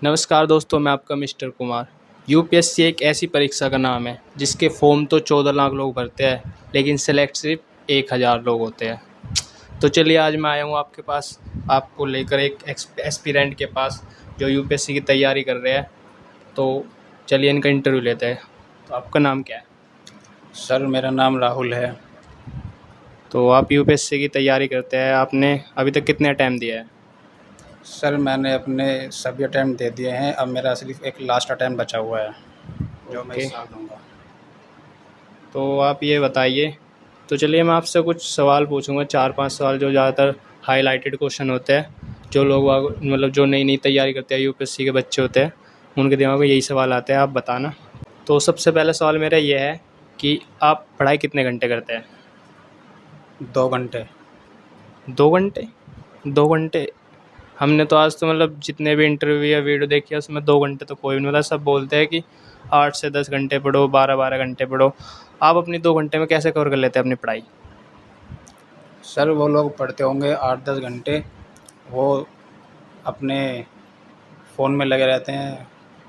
नमस्कार दोस्तों, मैं आपका मिस्टर कुमार। यूपीएससी एक ऐसी परीक्षा का नाम है जिसके फॉर्म तो 14 लाख लोग भरते हैं, लेकिन सेलेक्ट सिर्फ 1000 लोग होते हैं। तो चलिए, आज मैं आया हूँ आपके पास, आपको लेकर एक एस्पिरेंट के पास जो यूपीएससी की तैयारी कर रहे हैं। तो चलिए इनका इंटरव्यू लेते हैं। तो आपका नाम क्या है? सर मेरा नाम राहुल है। तो आप यूपीएससी की तैयारी करते हैं, आपने अभी तक कितने अटैम्प्ट दिया है? सर मैंने अपने सभी अटैम्प्ट दे दिए हैं, अब मेरा सिर्फ एक लास्ट अटैम्प्ट बचा हुआ है जो मैं ओके, इस साल दूंगा। तो आप ये बताइए। तो चलिए मैं आपसे कुछ सवाल पूछूंगा, 4-5 सवाल जो ज़्यादातर हाईलाइटेड क्वेश्चन होते हैं, जो लोग मतलब जो नई नई तैयारी करते हैं, यूपीएससी के बच्चे होते हैं, उनके दिमाग में यही सवाल आते हैं, आप बताना। तो सबसे पहला सवाल मेरा ये है कि आप पढ़ाई कितने घंटे करते हैं? 2 घंटे। 2 घंटे? 2 घंटे? हमने तो आज तो मतलब जितने भी इंटरव्यू या वीडियो देखी है उसमें 2 घंटे तो कोई भी नहीं, मतलब सब बोलते हैं कि 8 से 10 घंटे पढ़ो, 12-12 घंटे पढ़ो। आप अपनी 2 घंटे में कैसे कवर कर लेते हैं अपनी पढ़ाई? सर वो लोग पढ़ते होंगे 8-10 घंटे, वो अपने फ़ोन में लगे रहते हैं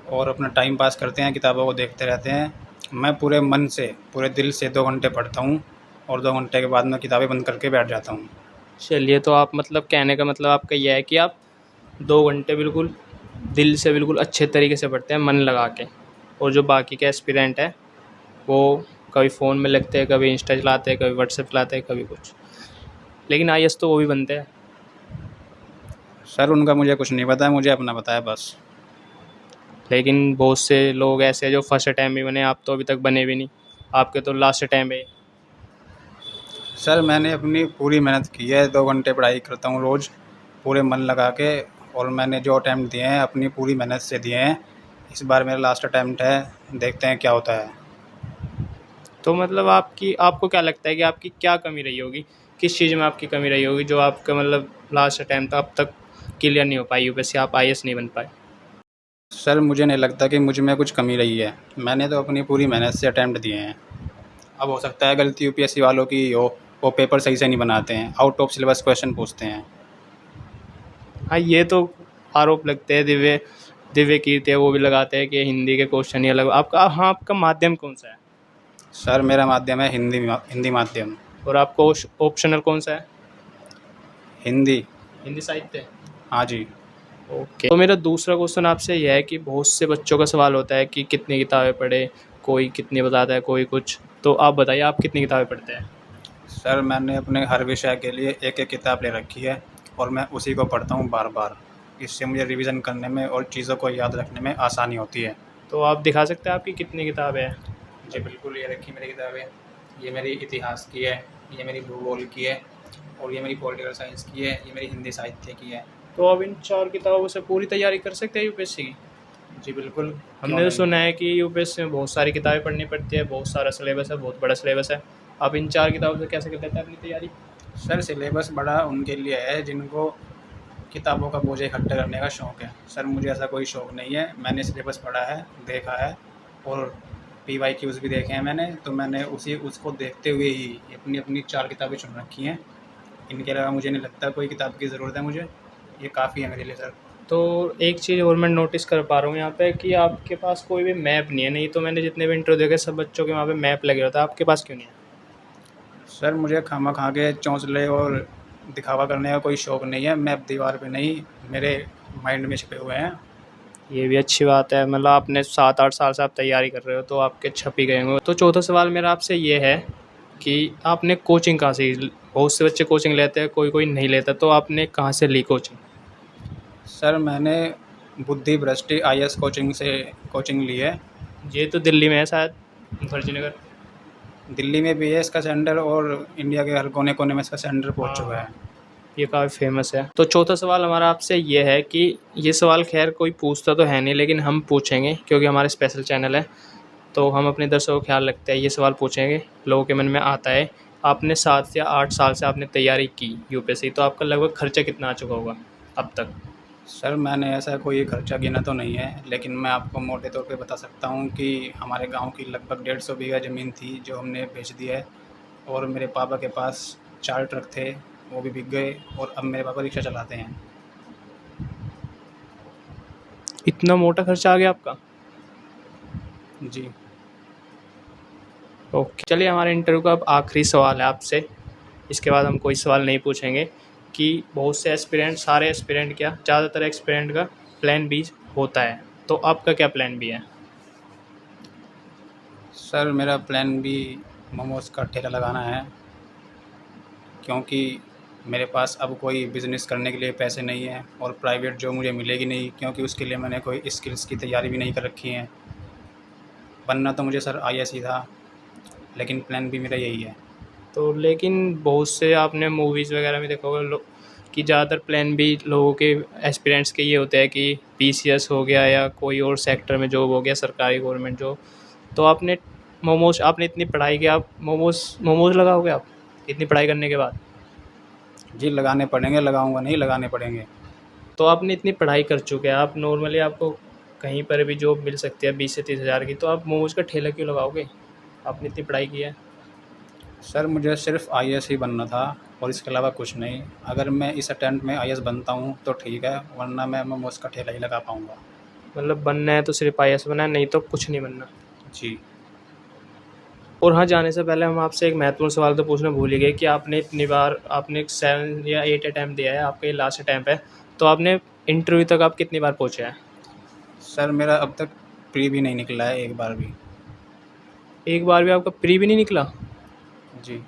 और अपना टाइम पास करते हैं, किताबों को देखते रहते हैं। मैं पूरे मन से, पूरे दिल से 2 घंटे पढ़ता हूँ और 2 घंटे के बाद मैं किताबें बंद करके बैठ जाता हूँ। चलिए, तो आप मतलब कहने का मतलब आपका यह है कि आप 2 घंटे बिल्कुल दिल से, बिल्कुल अच्छे तरीके से पढ़ते हैं, मन लगा के। और जो बाकी के एस्पिरेंट है वो कभी फ़ोन में लगते हैं, कभी इंस्टा चलाते हैं, कभी व्हाट्सएप चलाते हैं, कभी कुछ। लेकिन आईएएस तो वो भी बनते हैं। सर उनका मुझे कुछ नहीं पता है, मुझे अपना पता है बस। लेकिन बहुत से लोग ऐसे हैं जो फर्स्ट टाइम भी बने, आप तो अभी तक बने भी नहीं, आपके तो लास्ट टाइम है। सर मैंने अपनी पूरी मेहनत की है, 2 घंटे पढ़ाई करता हूँ रोज़, पूरे मन लगा के। और मैंने जो अटैम्प्ट दिए हैं अपनी पूरी मेहनत से दिए हैं। इस बार मेरा लास्ट अटैम्प्ट है, देखते हैं क्या होता है। तो मतलब आपको क्या लगता है कि आपकी क्या कमी रही होगी? किस चीज़ में आपकी कमी रही होगी जो आपका मतलब लास्ट टाइम तक अब तक क्लियर नहीं हो पाई, यूपीएससी आप आईएएस नहीं बन पाए? सर मुझे नहीं लगता कि मुझ में कुछ कमी रही है, मैंने तो अपनी पूरी मेहनत से अटैम्प्ट दिए हैं। अब हो सकता है गलती यूपीएससी वालों की हो, वो पेपर सही से नहीं बनाते हैं, आउट ऑफ सिलेबस क्वेश्चन पूछते हैं। हाँ, ये तो आरोप लगते हैं, दिव्य दिव्य कीर्ति है वो भी लगाते हैं कि हिंदी के क्वेश्चन ही अलग। आपका, हाँ, आपका माध्यम कौन सा है? सर मेरा माध्यम है हिंदी माध्यम। और आपका ऑप्शनल कौन सा है? हिंदी। हिंदी साहित्य। हाँ जी। ओके, तो मेरा दूसरा क्वेश्चन आपसे यह है कि बहुत से बच्चों का सवाल होता है कि कितनी किताबें पढ़े, कोई कितनी बताता है, कोई कुछ। तो आप बताइए, आप कितनी किताबें पढ़ते हैं? सर मैंने अपने हर विषय के लिए एक एक किताब ले रखी है और मैं उसी को पढ़ता हूँ बार बार। इससे मुझे रिवीजन करने में और चीज़ों को याद रखने में आसानी होती है। तो आप दिखा सकते हैं आपकी कितनी किताबें हैं? जी बिल्कुल, ये रखी मेरी किताबें। ये मेरी इतिहास की है, ये मेरी भूगोल की है, और ये मेरी पॉलिटिकल साइंस की है, ये मेरी हिंदी साहित्य की है। तो आप इन 4 किताबों से पूरी तैयारी कर सकते हैं यूपीएससी की? जी बिल्कुल। क्यों हमने तो नहीं। सुना है कि यूपीएससी में बहुत सारी किताबें पढ़नी पड़ती है, बहुत सारा सिलेबस है, बहुत बड़ा सिलेबस है। आप इन 4 किताबों से कैसे कर लेते हैं अपनी तैयारी? सर सिलेबस बड़ा उनके लिए है जिनको किताबों का बोझ इकट्ठा करने का शौक़ है। सर मुझे ऐसा कोई शौक़ नहीं है, मैंने सिलेबस पढ़ा है, देखा है, और पीवाईक्यूज़ भी देखे हैं मैंने, तो मैंने उसको देखते हुए ही अपनी अपनी 4 किताबें चुन रखी हैं। इनके अलावा मुझे नहीं लगता कोई किताब की ज़रूरत है मुझे, ये काफ़ी है मेरे लिए सर। तो एक चीज़ और मैं नोटिस कर पा रहा हूँ यहाँ पे कि आपके पास कोई भी मैप नहीं है। नहीं तो मैंने जितने भी इंटरव्यू देखे सब बच्चों के वहाँ पे मैप लगे होता है, आपके पास क्यों नहीं है? सर मुझे खामा-खा के चौंसले और दिखावा करने का कोई शौक़ नहीं है, मैप दीवार पे नहीं, मेरे माइंड में छपे हुए हैं। ये भी अच्छी बात है, मतलब आपने 7-8 साल से आप तैयारी कर रहे हो तो आपके छप ही गए होंगे। तो चौथा सवाल मेरा आपसे ये है कि आपने कोचिंग कहाँ से बहुत से बच्चे कोचिंग लेते हैं, कोई कोई नहीं लेता, तो आपने कहाँ से ली कोचिंग? सर मैंने बुद्धि भ्रष्टि आईएएस कोचिंग से कोचिंग ली है। ये तो दिल्ली में है शायद, फर्जीनगर। दिल्ली में भी है इसका सेंटर, और इंडिया के हर कोने कोने में इसका सेंटर पहुंच चुका हाँ, है। ये काफ़ी फेमस है। तो चौथा सवाल हमारा आपसे ये है कि ये सवाल खैर कोई पूछता तो है नहीं, लेकिन हम पूछेंगे क्योंकि हमारे स्पेशल चैनल है, तो हम अपने दर्शकों का ख्याल रखते हैं, ये सवाल पूछेंगे, लोगों के मन में आता है। आपने 7 या 8 साल से आपने तैयारी की यूपीएससी, तो आपका लगभग खर्चा कितना आ चुका होगा अब तक? सर मैंने ऐसा कोई खर्चा गिना तो नहीं है, लेकिन मैं आपको मोटे तौर पे बता सकता हूँ कि हमारे गांव की लगभग 150 बीघा ज़मीन थी जो हमने बेच दी है, और मेरे पापा के पास 4 ट्रक थे, वो भी बिक गए, और अब मेरे पापा रिक्शा चलाते हैं। इतना मोटा खर्चा आ गया आपका? जी। ओके, चलिए हमारे इंटरव्यू का अब आखिरी सवाल है आपसे, इसके बाद हम कोई सवाल नहीं पूछेंगे। कि बहुत से एस्पिरेंट, सारे एस्पिरेंट क्या, ज़्यादातर एस्पिरेंट का प्लान बी होता है, तो आपका क्या प्लान बी है? सर मेरा प्लान भी मोमोज़ का ठेला लगाना है, क्योंकि मेरे पास अब कोई बिज़नेस करने के लिए पैसे नहीं हैं और प्राइवेट जॉब मुझे मिलेगी नहीं, क्योंकि उसके लिए मैंने कोई स्किल्स की तैयारी भी नहीं कर रखी है। बनना तो मुझे सर आईएएस ही था, लेकिन प्लान भी मेरा यही है। तो लेकिन बहुत से आपने मूवीज़ वगैरह में देखा होगा कि ज़्यादातर प्लान बी लोगों के, एस्पिरेंट्स के ये होते हैं कि पीसीएस हो गया या कोई और सेक्टर में जॉब हो गया, सरकारी गवर्नमेंट जॉब। तो आपने मोमोज, आपने इतनी पढ़ाई की, आप मोमोज लगाओगे आप इतनी पढ़ाई करने के बाद? जी लगाने पड़ेंगे, लगाऊंगा नहीं, लगाने पड़ेंगे। तो आपने इतनी पढ़ाई कर चुके हैं, आप नॉर्मली आपको कहीं पर भी जॉब मिल सकती है 20 से 30 हज़ार की, तो आप मोमोज का ठेला क्यों लगाओगे? आपने इतनी पढ़ाई की है। सर मुझे सिर्फ आईएएस ही बनना था और इसके अलावा कुछ नहीं। अगर मैं इस अटेम्प्ट में आईएएस बनता हूँ तो ठीक है, वरना मैं मोमोज़ का ठेला ही लगा पाऊँगा। मतलब बनना है तो सिर्फ आईएएस बनना है, नहीं तो कुछ नहीं बनना। जी। और हाँ, जाने से पहले हम आपसे एक महत्वपूर्ण सवाल तो पूछना भूल ही गए कि आपने इतनी बार, आपने 7 या 8 अटैम्प्ट दिया है, आपका ये लास्ट अटैम्प्ट है, तो आपने इंटरव्यू तक आप कितनी बार पहुँचे हैं? सर मेरा अब तक प्री भी नहीं निकला है एक बार भी। एक बार भी आपका प्री भी नहीं निकला? जी।